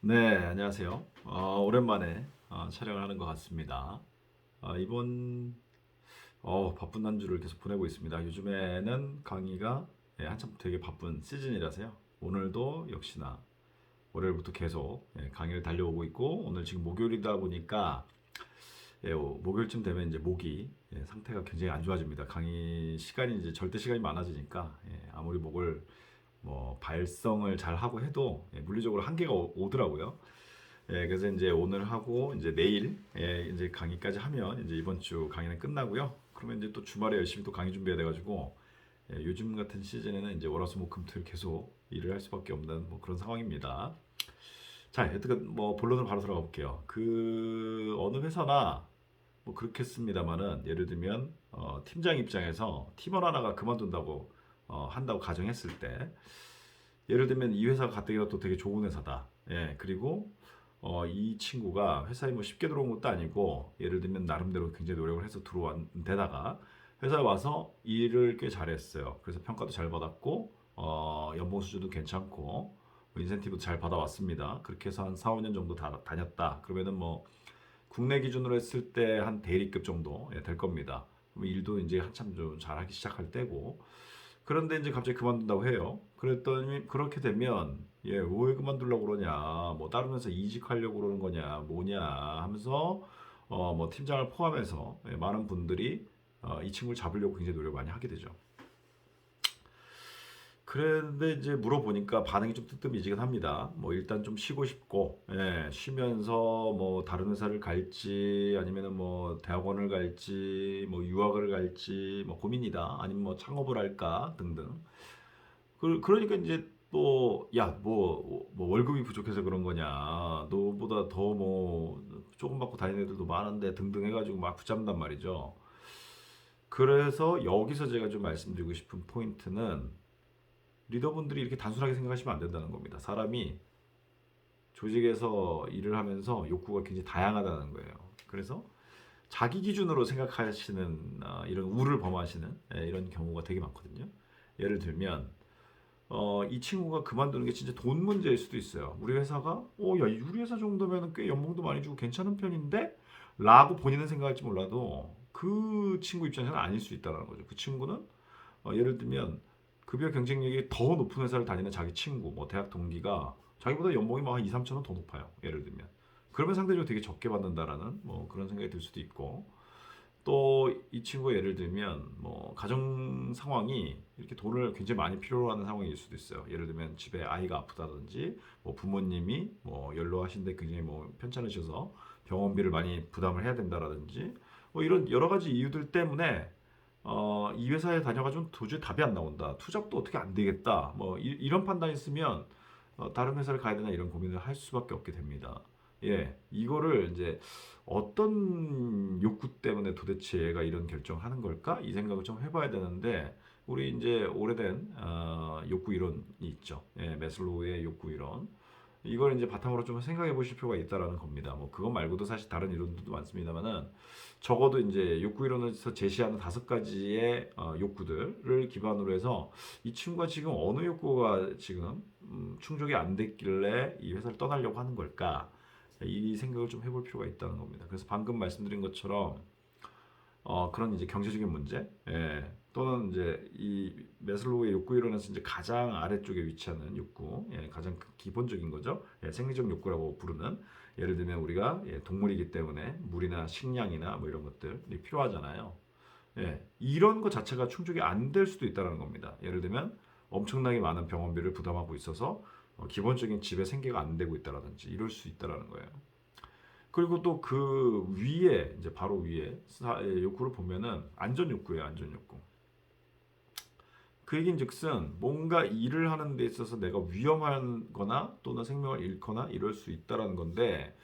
네, 안녕하세요. 오랜만에 촬영을 하는 것 같습니다. 이번 바쁜 한 주를 계속 보내고 있습니다. 요즘에는 강의가 한참 되게 바쁜 시즌이라서요. 오늘도 역시나 월요일부터 계속 강의를 달려오고 있고 오늘 지금 목요일이다 보니까 목요일쯤 되면 이제 목이 상태가 굉장히 안 좋아집니다. 강의 시간이 이제 절대 시간이 많아지니까 아무리 목을 뭐 발성을 잘 하고 해도 물리적으로 한계가 오더라고요. 그래서 이제 오늘 하고 이제 내일 이제 강의까지 하면 이제 이번 주 강의는 끝나고요. 그러면 이제 또 주말에 열심히 또 강의 준비해야 돼가지고 요즘 같은 시즌에는 이제 월화수목금토일 계속 일을 할 수밖에 없는 뭐 그런 상황입니다. 자, 여튼 뭐 본론으로 바로 들어가 볼게요. 그 어느 회사나 뭐 그렇겠습니다만은 예를 들면 팀장 입장에서 팀원 하나가 그만둔다고 한다고 가정했을 때 예를 들면 이 회사가 가뜩이나 또 되게 좋은 회사다. 그리고 이 친구가 회사에 뭐 쉽게 들어온 것도 아니고 예를 들면 나름대로 굉장히 노력을 해서 들어온 데다가 회사에 와서 일을 꽤 잘했어요. 그래서 평가도 잘 받았고 연봉 수준도 괜찮고 뭐 인센티브도 잘 받아왔습니다. 그렇게 해서 한 4, 5년 정도 다녔다. 그러면은 뭐 국내 기준으로 했을 때 한 대리급 정도 될 겁니다. 그럼 일도 이제 한참 좀 잘하기 시작할 때고 그런데 이제 갑자기 그만둔다고 해요. 그랬더니 그렇게 되면 왜 그만두려고 그러냐, 뭐 다른 회사 이직하려고 그러는 거냐, 뭐냐 하면서 뭐 팀장을 포함해서 많은 분들이 이 친구를 잡으려고 굉장히 노력 많이 하게 되죠. 그런데 이제 물어보니까 반응이 좀 뜨뜻미지근합니다. 뭐 일단 좀 쉬고 싶고, 쉬면서 뭐 다른 회사를 갈지 아니면은 뭐 대학원을 갈지 뭐 유학을 갈지 뭐 고민이다. 아니면 뭐 창업을 할까 등등. 그러니까 이제 또, 야, 뭐 월급이 부족해서 그런 거냐. 너보다 더 뭐 조금 받고 다니는 애들도 많은데 등등 해가지고 막 붙잡는단 말이죠. 그래서 여기서 제가 좀 말씀드리고 싶은 포인트는 리더분들이 이렇게 단순하게 생각하시면 안 된다는 겁니다. 사람이 조직에서 일을 하면서 욕구가 굉장히 다양하다는 거예요. 그래서 자기 기준으로 생각하시는 이런 우를 범하시는 이런 경우가 되게 많거든요. 예를 들면 이 친구가 그만두는 게 진짜 돈 문제일 수도 있어요. 우리 회사가 야, 우리 회사 정도면 꽤 연봉도 많이 주고 괜찮은 편인데? 라고 본인은 생각할지 몰라도 그 친구 입장에서는 아닐 수 있다는 거죠. 그 친구는 예를 들면 급여 경쟁력이 더 높은 회사를 다니는 자기 친구, 뭐 대학 동기가 자기보다 연봉이 막 한 2, 3천 원 더 높아요. 예를 들면. 그러면 상대적으로 되게 적게 받는다라는 뭐 그런 생각이 들 수도 있고 또 이 친구가 예를 들면 뭐 가정 상황이 이렇게 돈을 굉장히 많이 필요로 하는 상황일 수도 있어요. 예를 들면 집에 아이가 아프다든지 뭐 부모님이 뭐 연로하신데 굉장히 뭐 편찮으셔서 병원비를 많이 부담을 해야 된다라든지 뭐 이런 여러 가지 이유들 때문에 이 회사에 다녀가지고 도저히 답이 안 나온다. 투잡도 어떻게 안 되겠다. 뭐 런 판단이 있으면 다른 회사를 가야 되나 이런 고민을 할 수밖에 없게 됩니다. 이거를 이제 어떤 욕구 때문에 도대체 얘가 이런 결정을 하는 걸까? 이 생각을 좀 해봐야 되는데 우리 이제 오래된 욕구 이론이 있죠. 매슬로우의 욕구 이론. 이걸 이제 바탕으로 좀 생각해 보실 필요가 있다라는 겁니다. 뭐 그것 말고도 사실 다른 이론들도 많습니다만은 적어도 이제 욕구 이론에서 제시하는 5가지의 욕구들을 기반으로 해서 이 친구가 지금 어느 욕구가 지금 충족이 안 됐길래 이 회사를 떠나려고 하는 걸까? 이 생각을 좀 해볼 필요가 있다는 겁니다. 그래서 방금 말씀드린 것처럼 그런 이제 경제적인 문제, 또는 이제 이 매슬로우의 욕구 이론에서 이제 가장 아래쪽에 위치하는 욕구, 가장 기본적인 거죠. 생리적 욕구라고 부르는 예를 들면 우리가 동물이기 때문에 물이나 식량이나 뭐 이런 것들이 필요하잖아요. 이런 것 자체가 충족이 안 될 수도 있다는 겁니다. 예를 들면 엄청나게 많은 병원비를 부담하고 있어서 기본적인 집의 생계가 안 되고 있다라든지 이럴 수 있다라는 거예요. 그리고 또 그 위에 이제 바로 위에 욕구를 보면은 안전 욕구예요, 안전 욕구. 그 얘긴즉슨 뭔가 일을 하는 데 있어서 내가 위험한 거나 또는 생명을 잃거나 이럴 수 있다라는 건데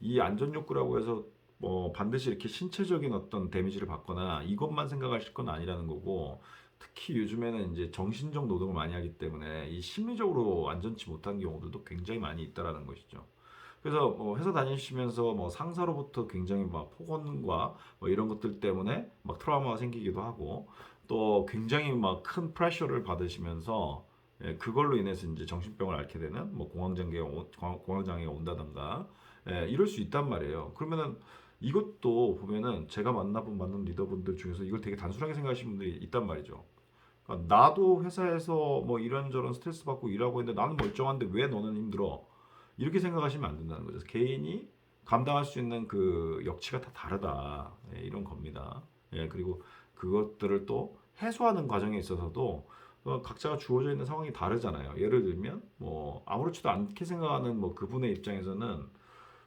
이 안전 욕구라고 해서 뭐 반드시 이렇게 신체적인 어떤 데미지를 받거나 이것만 생각하실 건 아니라는 거고 특히 요즘에는 이제 정신적 노동을 많이 하기 때문에 이 심리적으로 안전치 못한 경우들도 굉장히 많이 있다라는 것이죠. 그래서 뭐 회사 다니시면서 뭐 상사로부터 굉장히 막 폭언과 뭐 이런 것들 때문에 막 트라우마가 생기기도 하고 또 굉장히 막 큰 프레셔를 받으시면서 그걸로 인해서 이제 정신병을 앓게 되는 뭐 공황장애가 온다던가 이럴 수 있단 말이에요. 그러면은 이것도 보면은 제가 만난 리더분들 중에서 이걸 되게 단순하게 생각하시는 분들이 있단 말이죠. 그러니까 나도 회사에서 뭐 이런저런 스트레스 받고 일하고 있는데 나는 멀쩡한데 왜 너는 힘들어? 이렇게 생각하시면 안 된다는 거죠. 개인이 감당할 수 있는 그 역치가 다 다르다. 이런 겁니다. 그리고 그것들을 또 해소하는 과정에 있어서도 각자가 주어져 있는 상황이 다르잖아요. 예를 들면 뭐 아무렇지도 않게 생각하는 뭐 그분의 입장에서는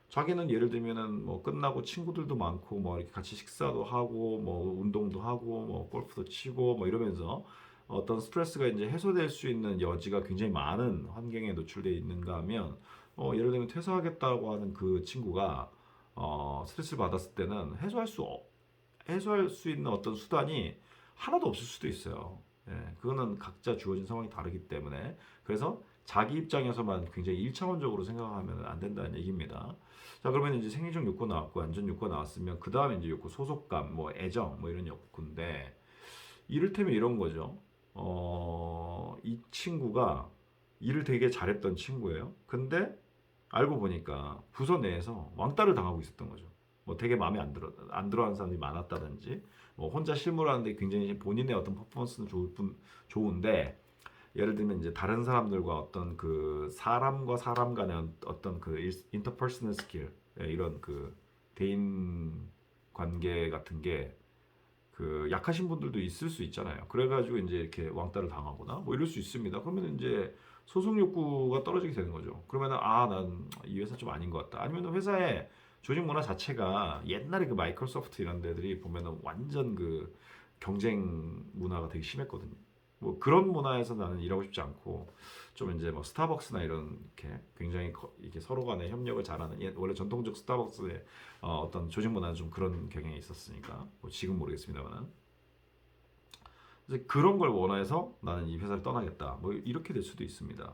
자기는 예를 들면은 뭐 끝나고 친구들도 많고 뭐 이렇게 같이 식사도 하고 뭐 운동도 하고 뭐 골프도 치고 뭐 이러면서 어떤 스트레스가 이제 해소될 수 있는 여지가 굉장히 많은 환경에 노출되어 있는가 하면 예를 들면 퇴사하겠다고 하는 그 친구가 스트레스를 받았을 때는 해소할 수 있는 어떤 수단이 하나도 없을 수도 있어요. 그거는 각자 주어진 상황이 다르기 때문에 그래서 자기 입장에서만 굉장히 일차원적으로 생각하면 안 된다는 얘기입니다. 자, 그러면 이제 생리적 욕구 나왔고 안전 욕구 나왔으면 그 다음에 이제 욕구 소속감, 뭐 애정, 뭐 이런 욕구인데 이를테면 이런 거죠. 이 친구가 일을 되게 잘했던 친구예요. 근데 알고 보니까 부서 내에서 왕따를 당하고 있었던 거죠. 뭐 되게 마음에 안 들어하는 사람들이 많았다든지, 뭐 혼자 실무하는데 굉장히 본인의 어떤 퍼포먼스는 좋은데, 예를 들면 이제 다른 사람들과 어떤 그 사람과 사람 간의 어떤 그 인터퍼스널 스킬, 이런 그 대인 관계 같은 게 그 약하신 분들도 있을 수 있잖아요. 그래가지고 이제 이렇게 왕따를 당하거나 뭐 이럴 수 있습니다. 그러면 이제 소속 욕구가 떨어지게 되는 거죠. 그러면은 난 이 회사 좀 아닌 것 같다. 아니면 회사의 조직 문화 자체가 옛날에 그 마이크로소프트 이런 데들이 보면은 완전 그 경쟁 문화가 되게 심했거든요. 뭐 그런 문화에서 나는 일하고 싶지 않고 좀 이제 뭐 스타벅스나 이런 이렇게 굉장히 이렇게 서로 간에 협력을 잘하는 원래 전통적 스타벅스의 어떤 조직 문화는 좀 그런 경향이 있었으니까 뭐 지금 모르겠습니다만은 그런 걸 원해서 나는 이 회사를 떠나겠다 뭐 이렇게 될 수도 있습니다.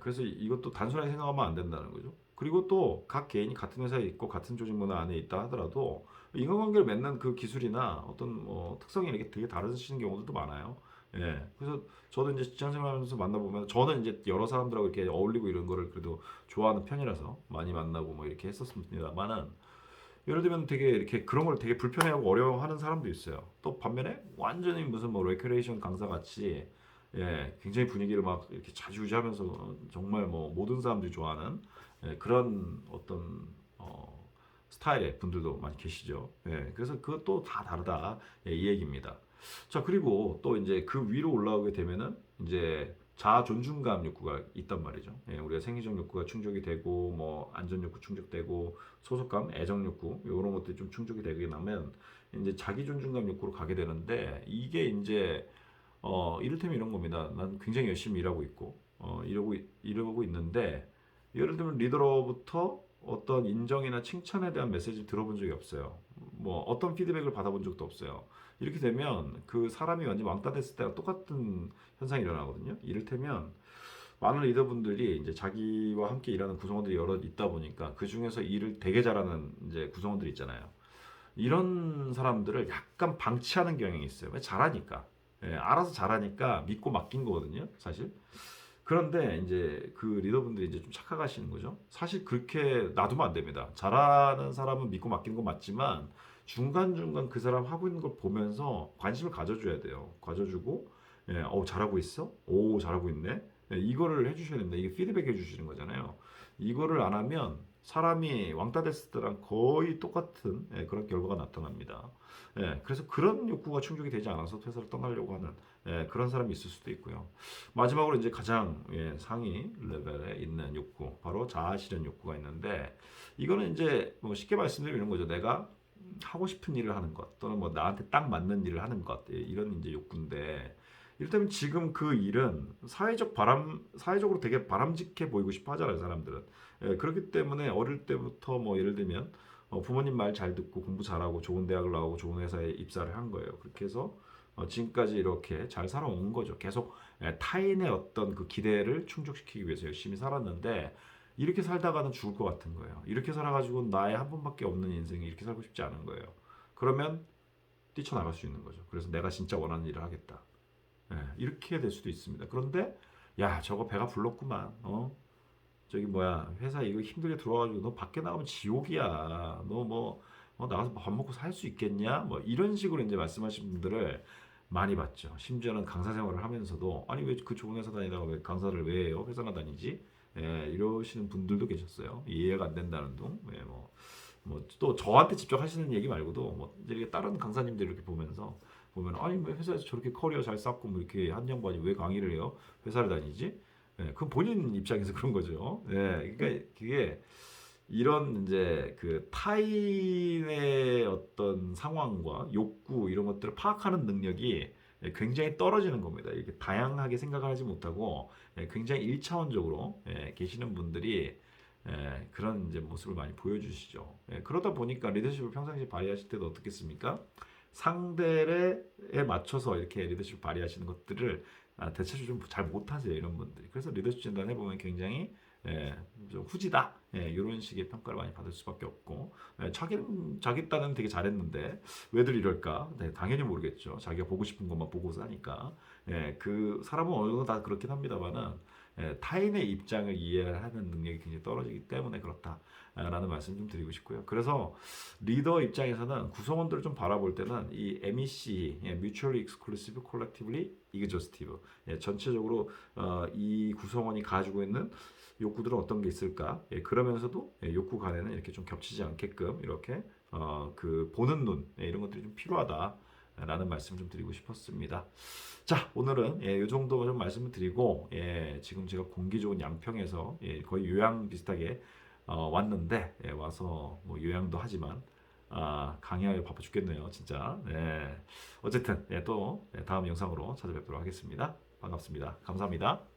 그래서 이것도 단순하게 생각하면 안 된다는 거죠. 그리고 또 각 개인이 같은 회사에 있고 같은 조직 문화 안에 있다 하더라도 인간관계를 맺는 그 기술이나 어떤 특성이 이렇게 되게 다르시는 경우들도 많아요. 그래서 저도 이제 직장 생활하면서 만나보면 저는 이제 여러 사람들하고 이렇게 어울리고 이런 거를 그래도 좋아하는 편이라서 많이 만나고 뭐 이렇게 했었습니다만은 예를 들면 되게 이렇게 그런 걸 되게 불편해하고 어려워하는 사람도 있어요. 또 반면에 완전히 무슨 뭐 레크레이션 강사 같이 굉장히 분위기를 막 이렇게 자주유지하면서 정말 뭐 모든 사람들이 좋아하는 그런 어떤 스타일의 분들도 많이 계시죠. 그래서 그것도 다 다르다 이 얘기입니다. 자, 그리고 또 이제 그 위로 올라오게 되면은 이제 자아 존중감 욕구가 있단 말이죠. 우리가 생리적 욕구가 충족이 되고 뭐 안전 욕구 충족되고 소속감, 애정 욕구 이런 것들이 좀 충족이 되게 나면 이제 자기 존중감 욕구로 가게 되는데 이게 이제 이를테면 이런 겁니다. 난 굉장히 열심히 일하고 있고 이러고 있는데 예를 들면 리더로부터 어떤 인정이나 칭찬에 대한 메시지를 들어본 적이 없어요. 뭐 어떤 피드백을 받아본 적도 없어요. 이렇게 되면 그 사람이 완전 왕따 됐을 때랑 똑같은 현상이 일어나거든요. 이를테면 많은 리더분들이 이제 자기와 함께 일하는 구성원들이 여러 있다 보니까 그 중에서 일을 되게 잘하는 이제 구성원들이 있잖아요. 이런 사람들을 약간 방치하는 경향이 있어요. 왜 잘하니까. 알아서 잘하니까 믿고 맡긴 거거든요, 사실. 그런데 이제 그 리더분들이 이제 좀 착각하시는 거죠. 사실 그렇게 놔두면 안 됩니다. 잘하는 사람은 믿고 맡기는 건 맞지만 중간중간 그 사람 하고 있는 걸 보면서 관심을 가져줘야 돼요. 가져주고, 잘하고 있어? 오, 잘하고 있네? 이거를 해주셔야 됩니다. 이게 피드백 해주시는 거잖아요. 이거를 안 하면 사람이 왕따 됐을 때랑 거의 똑같은 그런 결과가 나타납니다. 그래서 그런 욕구가 충족이 되지 않아서 회사를 떠나려고 하는 그런 사람이 있을 수도 있고요. 마지막으로 이제 가장 상위 레벨에 있는 욕구, 바로 자아 실현 욕구가 있는데 이거는 이제 뭐 쉽게 말씀드리면 이런 거죠. 내가 하고 싶은 일을 하는 것 또는 뭐 나한테 딱 맞는 일을 하는 것 이런 이제 욕구인데 이를테면 지금 그 일은 사회적으로 되게 바람직해 보이고 싶어 하잖아요, 사람들은. 그렇기 때문에 어릴 때부터 뭐 예를 들면 부모님 말 잘 듣고 공부 잘하고 좋은 대학을 나오고 좋은 회사에 입사를 한 거예요. 그렇게 해서 지금까지 이렇게 잘 살아온 거죠. 계속 타인의 어떤 그 기대를 충족시키기 위해서 열심히 살았는데 이렇게 살다가는 죽을 것 같은 거예요. 이렇게 살아가지고 나의 한 번밖에 없는 인생에 이렇게 살고 싶지 않은 거예요. 그러면 뛰쳐나갈 수 있는 거죠. 그래서 내가 진짜 원하는 일을 하겠다. 이렇게 될 수도 있습니다. 그런데 야 저거 배가 불렀구만. 저기 뭐야 회사 이거 힘들게 들어와가지고 너 밖에 나가면 지옥이야. 너 뭐 나가서 밥 먹고 살 수 있겠냐? 뭐 이런 식으로 이제 말씀하신 분들을 많이 봤죠. 심지어는 강사 생활을 하면서도 아니 왜 그 좋은 회사 다니다가 왜 강사를 왜 해요? 회사나 다니지? 이러시는 분들도 계셨어요. 이해가 안 된다는 둥. 뭐 또 저한테 직접 하시는 얘기 말고도 뭐 이렇게 다른 강사님들 이렇게 보면 아니 뭐 회사에서 저렇게 커리어 잘 쌓고 뭐 이렇게 한 양반이 왜 강의를 해요? 회사를 다니지? 그건 본인 입장에서 그런 거죠. 그러니까 그게 이런 이제 그 타인의 어떤 상황과 욕구 이런 것들을 파악하는 능력이 굉장히 떨어지는 겁니다. 이렇게 다양하게 생각을 하지 못하고 굉장히 일차원적으로 계시는 분들이 그런 이제 모습을 많이 보여주시죠. 그러다 보니까 리더십을 평상시에 발휘하실 때도 어떻겠습니까? 상대에 맞춰서 이렇게 리더십을 발휘하시는 것들을 대체적으로 좀 잘 못하세요 이런 분들이. 그래서 리더십 진단해 보면 굉장히 좀 후지다 이런 식의 평가를 많이 받을 수밖에 없고 자기 딴은 되게 잘했는데 왜들 이럴까? 당연히 모르겠죠. 자기가 보고 싶은 것만 보고 사니까 그 사람은 어느 정도 다 그렇긴 합니다만은 타인의 입장을 이해하는 능력이 굉장히 떨어지기 때문에 그렇다라는 말씀 좀 드리고 싶고요. 그래서 리더 입장에서는 구성원들을 좀 바라볼 때는 이 MEC, Mutually Exclusive, Collectively Exhaustive, 전체적으로 이 구성원이 가지고 있는 욕구들은 어떤 게 있을까? 그러면서도 욕구 간에는 이렇게 좀 겹치지 않게끔 이렇게 그 보는 눈 이런 것들이 좀 필요하다라는 말씀 좀 드리고 싶었습니다. 자, 오늘은 이 정도 좀 말씀을 드리고 지금 제가 공기 좋은 양평에서 거의 요양 비슷하게 왔는데 와서 뭐 요양도 하지만 강의하여 바빠 죽겠네요, 진짜. 어쨌든 또 다음 영상으로 찾아뵙도록 하겠습니다. 반갑습니다. 감사합니다.